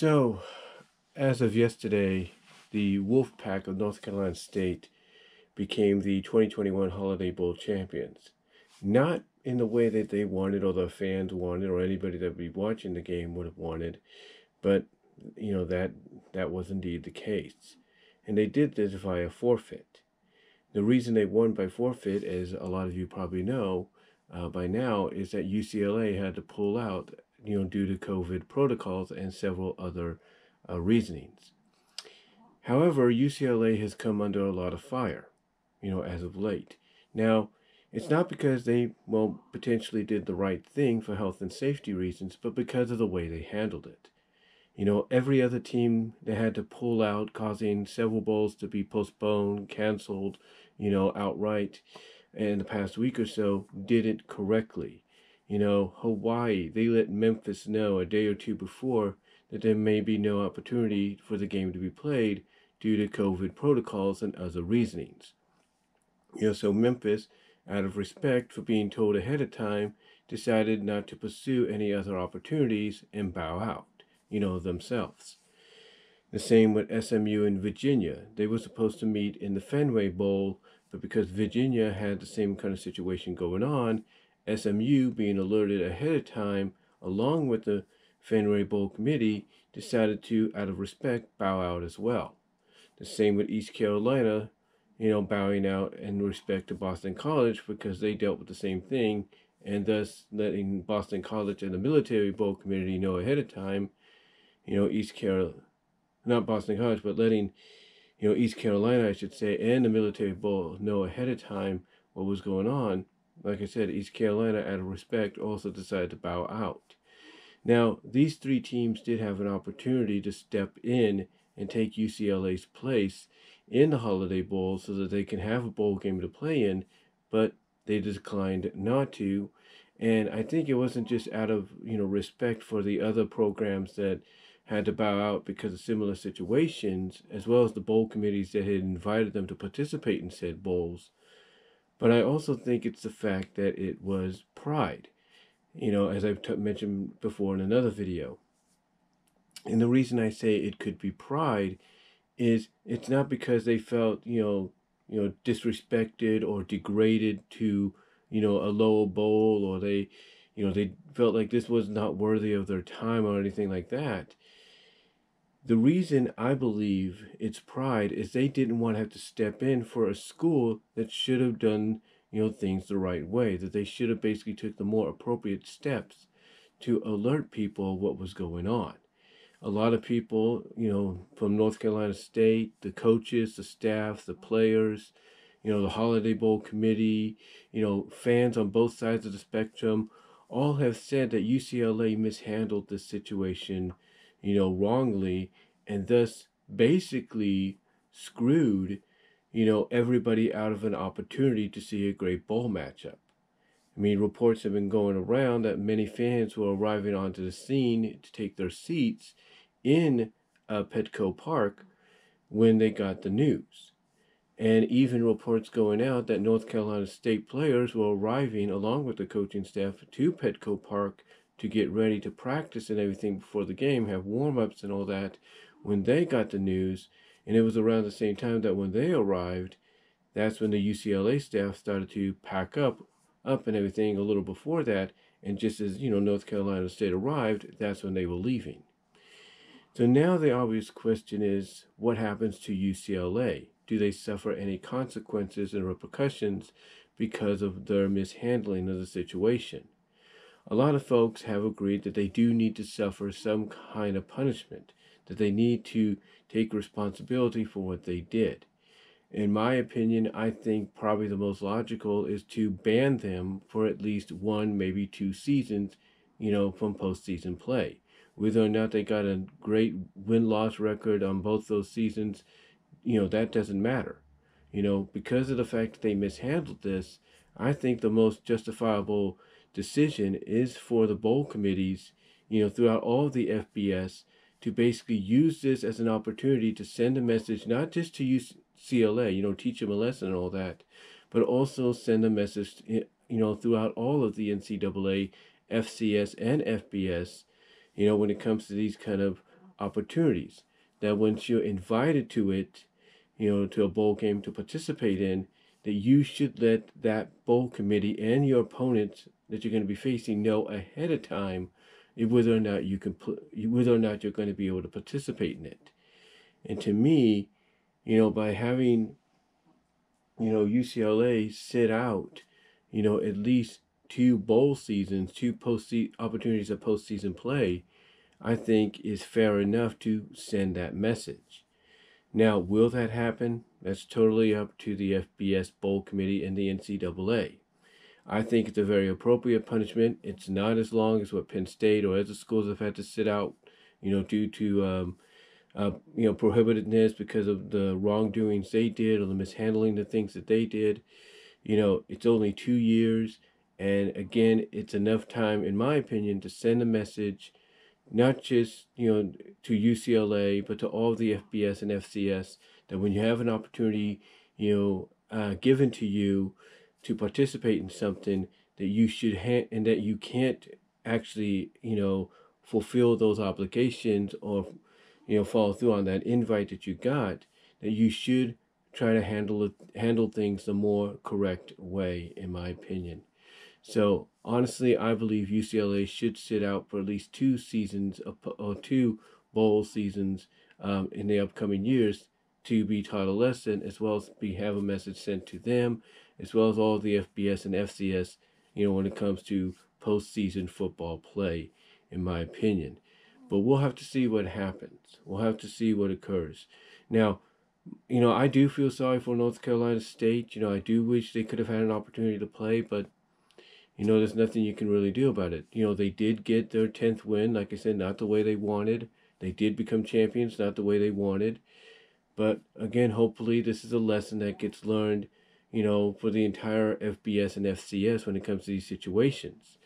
So, as of yesterday, the Wolfpack of North Carolina State became the 2021 Holiday Bowl champions. Not in the way that they wanted or the fans wanted or anybody that would be watching the game would have wanted, but that was indeed the case. And they did this via forfeit. The reason they won by forfeit, as a lot of you probably know by now, is that UCLA had to pull out, due to COVID protocols and several other reasonings. However, UCLA has come under a lot of fire, as of late. Now, it's not because they, potentially did the right thing for health and safety reasons, but because of the way they handled it. Every other team that had to pull out, causing several bowls to be postponed, canceled, outright in the past week or so, did it correctly. Hawaii, they let Memphis know a day or two before that there may be no opportunity for the game to be played due to COVID protocols and other reasonings. So Memphis, out of respect for being told ahead of time, decided not to pursue any other opportunities and bow out, themselves. The same with SMU and Virginia. They were supposed to meet in the Fenway Bowl, but because Virginia had the same kind of situation going on, SMU, being alerted ahead of time, along with the Fenway Bowl committee, decided to, out of respect, bow out as well. The same with East Carolina, bowing out in respect to Boston College because they dealt with the same thing, and thus letting Boston College and the Military Bowl community know ahead of time, not Boston College, but letting, East Carolina, I should say, and the Military Bowl know ahead of time what was going on. Like I said, East Carolina, out of respect, also decided to bow out. Now, these three teams did have an opportunity to step in and take UCLA's place in the Holiday Bowl so that they can have a bowl game to play in, but they declined not to. And I think it wasn't just out of, respect for the other programs that had to bow out because of similar situations, as well as the bowl committees that had invited them to participate in said bowls. But I also think it's the fact that it was pride, as I've mentioned before in another video. And the reason I say it could be pride is it's not because they felt, disrespected or degraded to, a lower bowl, or they felt like this was not worthy of their time or anything like that. The reason I believe it's pride is they didn't want to have to step in for a school that should have done, things the right way, that they should have basically took the more appropriate steps to alert people what was going on. A lot of people, from North Carolina State, the coaches, the staff, the players, the Holiday Bowl committee, fans on both sides of the spectrum, all have said that UCLA mishandled this situation, wrongly, and thus basically screwed, everybody out of an opportunity to see a great bowl matchup. I mean, reports have been going around that many fans were arriving onto the scene to take their seats in Petco Park when they got the news. And even reports going out that North Carolina State players were arriving along with the coaching staff to Petco Park to get ready to practice and everything before the game, have warm-ups and all that, when they got the news. And it was around the same time that when they arrived, that's when the UCLA staff started to pack up and everything a little before that. And just as, North Carolina State arrived, that's when they were leaving. So now the obvious question is, what happens to UCLA? Do they suffer any consequences and repercussions because of their mishandling of the situation? A lot of folks have agreed that they do need to suffer some kind of punishment, that they need to take responsibility for what they did. In my opinion, I think probably the most logical is to ban them for at least one, maybe 2 seasons, from postseason play. Whether or not they got a great win-loss record on both those seasons, that doesn't matter. Because of the fact that they mishandled this, I think the most justifiable decision is for the bowl committees, throughout all of the FBS, to basically use this as an opportunity to send a message, not just to UCLA, teach them a lesson and all that, but also send a message, throughout all of the NCAA, FCS, and FBS, when it comes to these kind of opportunities. That once you're invited to it, to a bowl game to participate in, that you should let that bowl committee and your opponents that you're going to be facing know ahead of time whether or not whether or not you're going to be able to participate in it. And to me, by having UCLA sit out, at least 2 bowl seasons, 2 opportunities of postseason play, I think is fair enough to send that message. Now, will that happen? That's totally up to the FBS Bowl Committee and the NCAA. I think it's a very appropriate punishment. It's not as long as what Penn State or other schools have had to sit out, due to prohibitedness because of the wrongdoings they did or the mishandling the things that they did. It's only 2 years, and again, it's enough time, in my opinion, to send a message, not just to UCLA, but to all the FBS and FCS, that when you have an opportunity, given to you to participate in something, that you should and that you can't actually fulfill those obligations or follow through on that invite that you got, that you should try to handle things the more correct way, in my opinion. So honestly, I believe UCLA should sit out for at least 2 seasons or 2 bowl seasons in the upcoming years to be taught a lesson, as well as have a message sent to them, as well as all the FBS and FCS, when it comes to postseason football play, in my opinion. But we'll have to see what happens. We'll have to see what occurs. Now, I do feel sorry for North Carolina State. I do wish they could have had an opportunity to play, but there's nothing you can really do about it. They did get their 10th win, like I said, not the way they wanted. They did become champions, not the way they wanted. But again, hopefully this is a lesson that gets learned, for the entire FBS and FCS when it comes to these situations.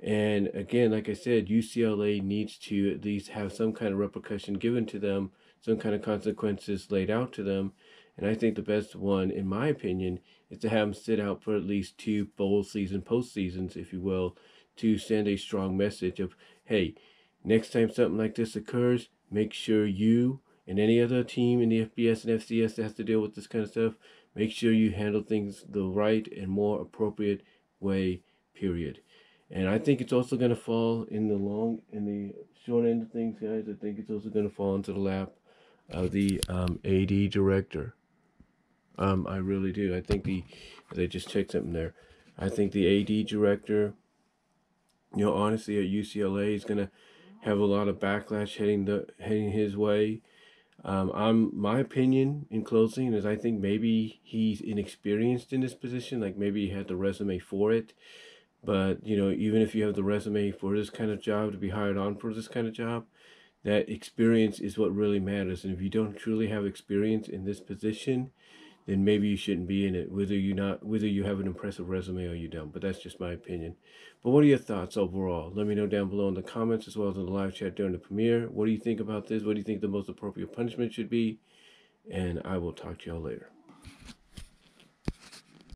And again, like I said, UCLA needs to at least have some kind of repercussion given to them, some kind of consequences laid out to them. And I think the best one, in my opinion, is to have them sit out for at least 2 bowl season, postseasons, if you will, to send a strong message of, hey, next time something like this occurs, make sure you and any other team in the FBS and FCS that has to deal with this kind of stuff, make sure you handle things the right and more appropriate way, period. And I think it's also going to fall in the short end of things, guys. I think it's also going to fall into the lap of the AD director. I really do. I think they just checked something there. I think the AD director, honestly, at UCLA is going to have a lot of backlash heading his way. My opinion in closing is I think maybe he's inexperienced in this position. Like maybe he had the resume for it. But, even if you have the resume for this kind of job, to be hired on for this kind of job, that experience is what really matters. And if you don't truly have experience in this position, then maybe you shouldn't be in it, whether you have an impressive resume or you don't. But that's just my opinion. But what are your thoughts overall? Let me know down below in the comments, as well as in the live chat during the premiere. What do you think about this? What do you think the most appropriate punishment should be? And I will talk to y'all later.